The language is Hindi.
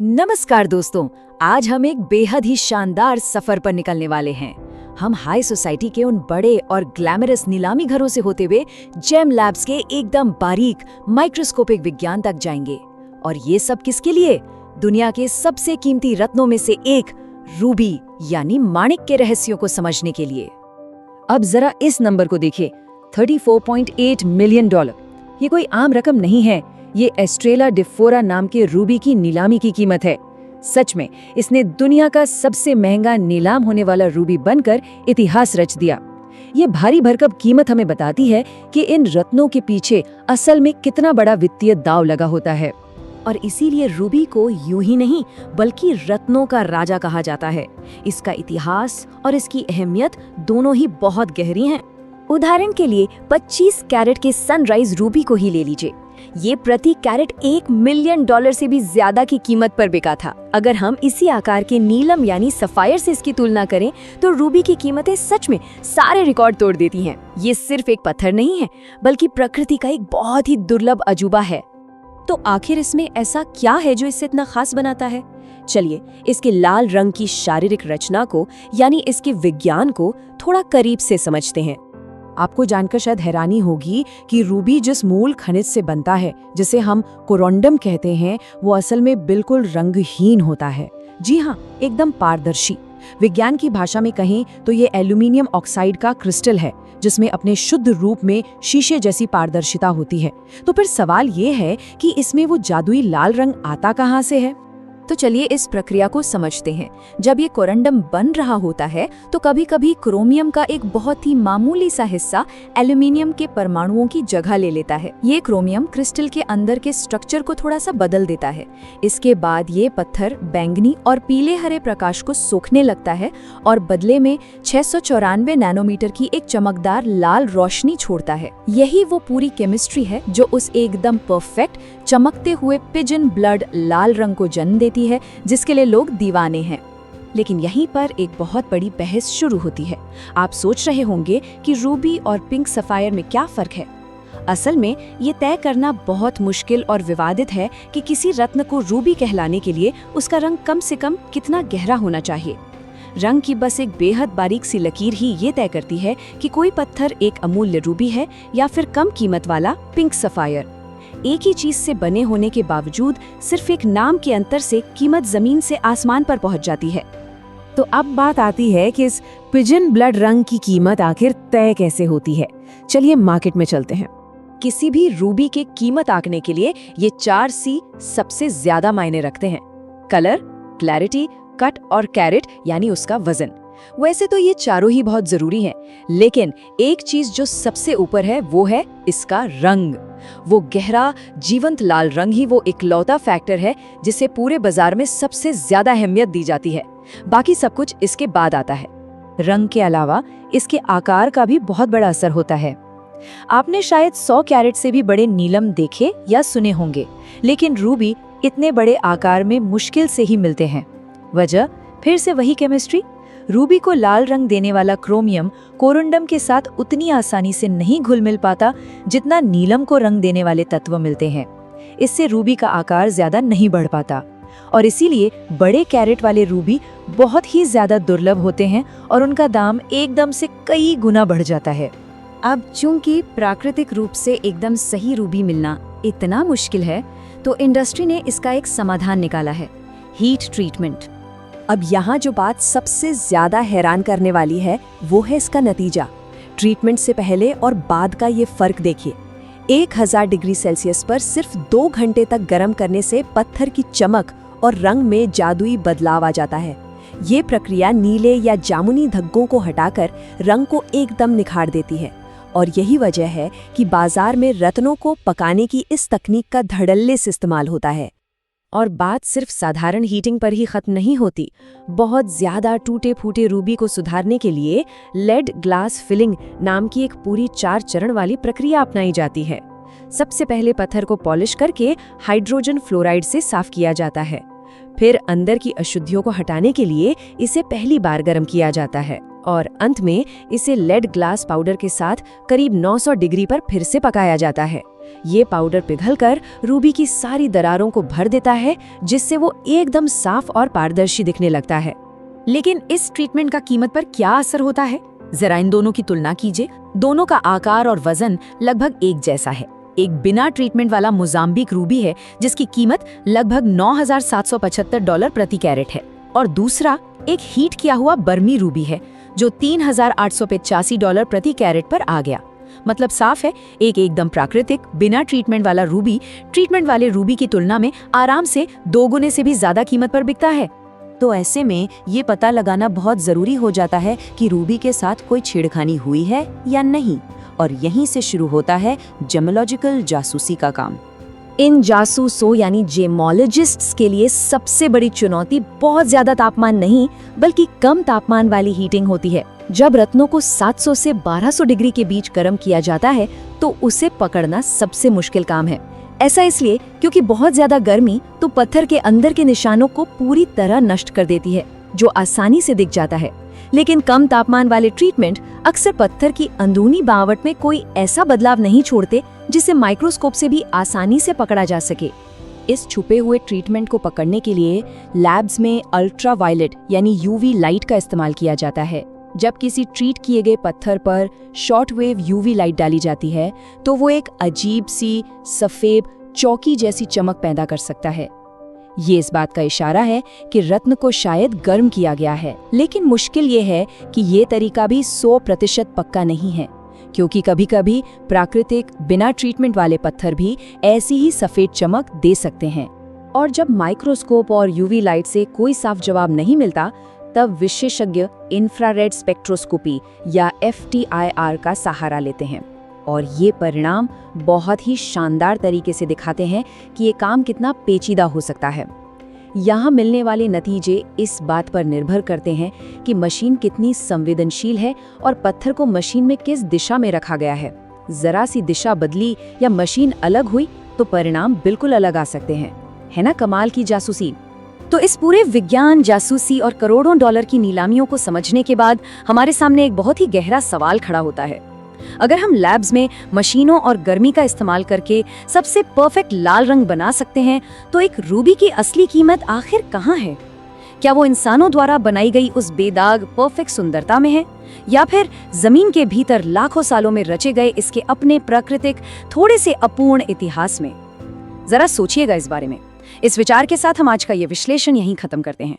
नमस्कार दोस्तों, आज हम एक बेहद ही शानदार सफर पर निकलने वाले हैं। हम हाई सोसाइटी के उन बड़े और ग्लैमरस नीलामी घरों से होते हुए जेम लैब्स के एकदम बारीक माइक्रोस्कोपिक विज्ञान तक जाएंगे। और ये सब किसके लिए? दुनिया के सबसे कीमती रत्नों में से एक रूबी यानी माणिक के रहस्यों को समझने के लिए। अब जरा इस नंबर को देखिए, $34.8 मिलियन। ये कोई आम रकम नहीं है। ये एस्ट्रेला डिफोरा नाम के रूबी की नीलामी की कीमत है। सच में इसने दुनिया का सबसे महंगा नीलाम होने वाला रूबी बनकर इतिहास रच दिया। ये भारी भरकम कीमत हमें बताती है कि इन रत्नों के पीछे असल में कितना बड़ा वित्तीय दांव लगा होता है। और इसीलिए रूबी को यूं ही नहीं बल्कि रत्नों का राजा कहा जाता है। इसका इतिहास और इसकी अहमियत दोनों ही बहुत गहरी हैं। उदाहरण के लिए 25 कैरेट के सनराइज रूबी को ही ले लीजिए। ये प्रति कैरेट $1 मिलियन से भी ज्यादा की कीमत पर बिका था। अगर हम इसी आकार के नीलम यानी सफायर से इसकी तुलना करें तो रूबी की कीमतें सच में सारे रिकॉर्ड तोड़ देती हैं। ये सिर्फ एक पत्थर नहीं है बल्कि प्रकृति का एक बहुत ही दुर्लभ अजूबा है। तो आखिर इसमें ऐसा क्या है जो इसे इतना खास बनाता है? चलिए इसके लाल रंग की शारीरिक रचना को यानी इसके विज्ञान को थोड़ा करीब से समझते हैं। आपको जानकर शायद हैरानी होगी कि रूबी जिस मूल खनिज से बनता है, जिसे हम कोरोंडम कहते हैं, वो असल में बिल्कुल रंगहीन होता है। जी हाँ, एकदम पारदर्शी। विज्ञान की भाषा में कहें तो ये एल्यूमिनियम ऑक्साइड का क्रिस्टल है जिसमें अपने शुद्ध रूप में शीशे जैसी पारदर्शिता होती है। तो फिर सवाल ये है कि इसमें वो जादुई लाल रंग आता कहाँ से है? तो चलिए इस प्रक्रिया को समझते हैं। जब ये कोरंडम बन रहा होता है तो कभी कभी क्रोमियम का एक बहुत ही मामूली सा हिस्सा एल्यूमिनियम के परमाणुओं की जगह ले लेता है। ये क्रोमियम क्रिस्टल के अंदर के स्ट्रक्चर को थोड़ा सा बदल देता है। इसके बाद ये पत्थर बैंगनी और पीले हरे प्रकाश को सोखने लगता है और बदले में 694 नैनोमीटर की एक चमकदार लाल रोशनी छोड़ता है। यही वो पूरी केमिस्ट्री है जो उस एकदम परफेक्ट चमकते हुए पिजन ब्लड लाल रंग को जन्म देती है, जिसके लिए लोग दीवाने हैं। लेकिन यहीं पर एक बहुत बड़ी बहस शुरू होती है। आप सोच रहे होंगे कि रूबी और पिंक सफायर में क्या फर्क है? असल में ये तय करना बहुत मुश्किल और विवादित है कि किसी रत्न को रूबी कहलाने के लिए उसका रंग कम से कम कितना गहरा होना चाहिए। रंग की बस एक बेहद बारीक सी लकीर ही ये तय करती है कि कोई पत्थर एक अमूल्य रूबी है या फिर कम कीमत वाला पिंक सफायर। एक ही चीज से बने होने के बावजूद सिर्फ एक नाम के अंतर से कीमत जमीन से आसमान पर पहुंच जाती है। तो अब बात आती है कि इस पिजन ब्लड रंग की कीमत आखिर तय कैसे होती है। चलिए मार्केट में चलते हैं। किसी भी रूबी की कीमत आंकने के लिए ये 4C सबसे ज्यादा मायने रखते हैं: कलर, क्लैरिटी, कट और कैरेट यानी उसका वजन। वैसे तो ये चारों ही बहुत जरूरी हैं, लेकिन एक चीज जो सबसे ऊपर है वो है इसका रंग। वो गहरा जीवंत लाल रंग ही वो इकलौता फैक्टर है जिसे पूरे बाजार में सबसे ज्यादा अहमियत दी जाती है। बाकी सब कुछ इसके बाद आता है। रंग के अलावा इसके आकार का भी बहुत बड़ा असर होता है। आपने शायद 100 कैरेट से भी बड़े नीलम देखे या सुने होंगे, लेकिन रूबी इतने बड़े आकार में मुश्किल से ही मिलते हैं। वजह फिर से वही केमिस्ट्री। रूबी को लाल रंग देने वाला क्रोमियम कोरोंडम के साथ उतनी आसानी से नहीं घुल मिल पाता जितना नीलम को रंग देने वाले तत्व मिलते हैं। इससे रूबी का आकार ज्यादा नहीं बढ़ पाता और इसीलिए बड़े कैरेट वाले रूबी बहुत ही ज्यादा दुर्लभ होते हैं और उनका दाम एकदम से कई गुना बढ़ जाता है। अब चूंकि प्राकृतिक रूप से एकदम सही रूबी मिलना इतना मुश्किल है, तो इंडस्ट्री ने इसका एक समाधान निकाला है: हीट ट्रीटमेंट। अब यहाँ जो बात सबसे ज्यादा हैरान करने वाली है वो है इसका नतीजा। ट्रीटमेंट से पहले और बाद का ये फर्क देखिए। 1000 डिग्री सेल्सियस पर सिर्फ 2 घंटे तक गर्म करने से पत्थर की चमक और रंग में जादुई बदलाव आ जाता है। ये प्रक्रिया नीले या जामुनी धब्बों को हटाकर रंग को एकदम निखार देती है। और यही वजह है कि बाजार में रत्नों को पकाने की इस तकनीक का धड़ल्ले से इस्तेमाल होता है। और बात सिर्फ साधारण हीटिंग पर ही खत्म नहीं होती। बहुत ज्यादा टूटे फूटे रूबी को सुधारने के लिए लेड ग्लास फिलिंग नाम की एक पूरी 4 चरण वाली प्रक्रिया अपनाई जाती है। सबसे पहले पत्थर को पॉलिश करके हाइड्रोजन फ्लोराइड से साफ किया जाता है। फिर अंदर की अशुद्धियों को हटाने के लिए इसे पहली बार गर्म किया जाता है और अंत में इसे लेड ग्लास पाउडर के साथ करीब 900 डिग्री पर फिर से पकाया जाता है। ये पाउडर पिघलकर रूबी की सारी दरारों को भर देता है, जिससे वो एकदम साफ और पारदर्शी दिखने लगता है। लेकिन इस ट्रीटमेंट का कीमत पर क्या असर होता है? जरा इन दोनों की तुलना कीजिए। दोनों का आकार और वजन लगभग एक जैसा है। एक बिना ट्रीटमेंट वाला मोजाम्बिक रूबी है, जिसकी कीमत लगभग $9,775 प्रति कैरेट है, और दूसरा एक हीट किया हुआ बर्मी रूबी है, जो $3,885 प्रति कैरेट पर आ गया। मतलब साफ है, एक एकदम प्राकृतिक बिना ट्रीटमेंट वाला रूबी ट्रीटमेंट वाले रूबी की तुलना में आराम से 2 गुने से भी ज्यादा कीमत पर बिकता है। तो ऐसे में ये पता लगाना बहुत जरूरी हो जाता है कि रूबी के साथ कोई छेड़खानी हुई है या नहीं, और यहीं से शुरू होता है जेमोलॉजिकल जासूसी का काम। इन जासूसों यानी जेमोलॉजिस्ट्स के लिए सबसे बड़ी चुनौती बहुत ज्यादा तापमान नहीं, बल्कि कम तापमान वाली हीटिंग होती है। जब रत्नों को 700 से 1200 डिग्री के बीच गर्म किया जाता है, तो उसे पकड़ना सबसे मुश्किल काम है। ऐसा इसलिए क्योंकि बहुत ज्यादा गर्मी तो पत्थर के अंदर के निशानों को पूरी तरह नष्ट कर देती है, जो आसानी से दिख जाता है। लेकिन कम तापमान वाले ट्रीटमेंट अक्सर पत्थर की अंदरूनी बनावट में कोई ऐसा बदलाव नहीं छोड़ते जिसे माइक्रोस्कोप से भी आसानी से पकड़ा जा सके। इस छुपे हुए ट्रीटमेंट को पकड़ने के लिए लैब्स में अल्ट्रावायलेट यानी यूवी लाइट का इस्तेमाल किया जाता है। जब किसी ट्रीट किए गए पत्थर पर शॉर्ट वेव यूवी लाइट डाली जाती है, तो वो एक अजीब सी सफेद चौकी जैसी चमक पैदा कर सकता है। ये इस बात का इशारा है कि रत्न को शायद गर्म किया गया है। लेकिन मुश्किल ये है कि ये तरीका भी 100% पक्का नहीं है, क्योंकि कभी-कभी प्राकृतिक बिना ट्रीटमेंट वाले पत्थर भी ऐसी ही सफेद चमक दे सकते हैं। और जब माइक्रोस्कोप और यूवी लाइट से कोई साफ जवाब नहीं मिलता, तब विशेषज्ञ इंफ्रारेड स्पेक्ट्रोस्कोपी या FTIR का सहारा लेते हैं, और ये परिणाम बहुत ही शानदार तरीके से दिखाते हैं कि ये काम कितना पेचीदा हो सकता है। यहाँ मिलने वाले नतीजे इस बात पर निर्भर करते हैं कि मशीन कितनी संवेदनशील है और पत्थर को मशीन में किस दिशा में रखा गया है। जरा सी दिशा बदली या मशीन अलग हुई तो परिणाम बिल्कुल अलग आ सकते हैं। है ना कमाल की जासूसी? तो इस पूरे विज्ञान, जासूसी और करोड़ों डॉलर की नीलामियों को समझने के बाद हमारे सामने एक बहुत ही गहरा सवाल खड़ा होता है। अगर हम लैब्स में मशीनों और गर्मी का इस्तेमाल करके सबसे परफेक्ट लाल रंग बना सकते हैं, तो एक रूबी की असली कीमत आखिर कहाँ है? क्या वो इंसानों द्वारा बनाई गई उस बेदाग परफेक्ट सुंदरता में है, या फिर जमीन के भीतर लाखों सालों में रचे गए इसके अपने प्राकृतिक थोड़े से अपूर्ण इतिहास में? जरा सोचिएगा इस बारे में। इस विचार के साथ हम आज का ये विश्लेषण यहीं खत्म करते हैं।